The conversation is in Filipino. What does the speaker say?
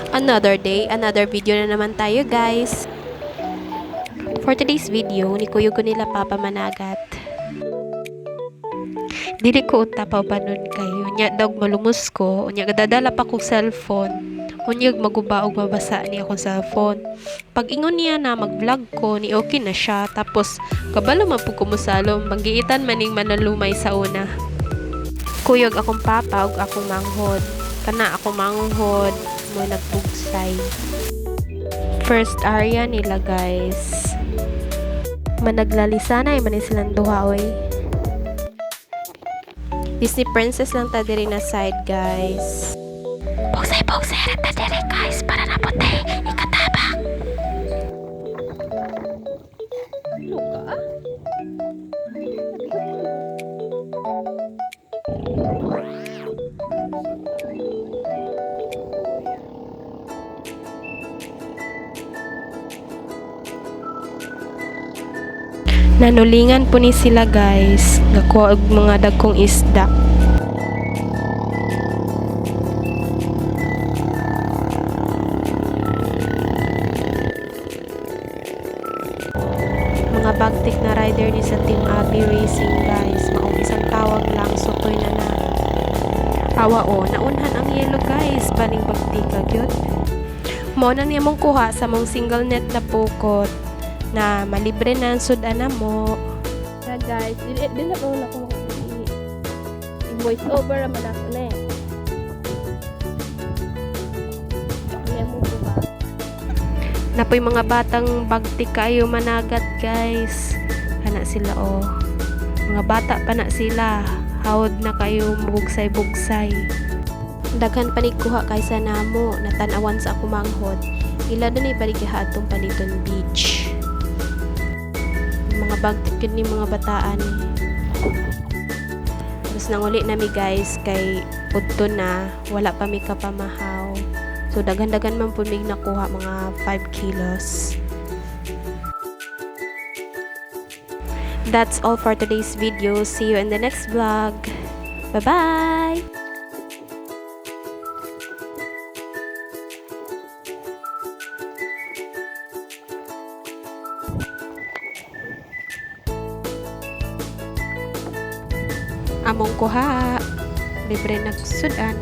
Another day, another video na naman tayo guys. For today's video, ni kuyo ko nila Papa Managat. Dili ko tapaw pa nun kayo. Unya daw malumus ko. Unya gadadala pa kong cellphone. Unya maguba og mabasa niya akong cellphone. Pag ingon niya na mag-vlog ko, ni okay na siya. Tapos, kabalo man po kumusalom. Magiitan maning manalumay sa una. Kuyog akong papa ug akong manghod. Kana akong manghod mo nagbugsay. First area nila guys. Managlalisanay man silang duha oy. Disney Princess lang ta diri na side guys. Bogsay ta diri guys para na puti ikatabang. Ano ka? Nanulingan po ni sila guys, nakuha og mga dagkong isda. Mga bagtik na rider ni sa Team Abby Racing guys, maong isang tawag lang, sutoy na na. Awa o, naunhan ang yellow guys, paning bagtika gyud. Mo na niya mong kuha sa mong single net na pukot. Na malibre na ang sudan na mo. Yeah guys, dili na ko na ko voice over naman ako na eh. Ano mo ba? Napoy mga batang bagtik kayo managat guys. Ana sila oh. Mga bata pa na sila. Hawod na kayo bugsay-bugsay. Daghan panikuha kaysa namo natanawan sa akong manghod. Ila doon ay balikiha atong Paliton Beach. Mga bagtik yun ni mga bataan tapos nanguli nami guys kay udto na wala pa mi kapamahaw so daghan-daghan man po mig nakuha mga 5 kilos. That's all for today's video. See you in the next vlog. Bye bye. Among kuha libre nagsudan.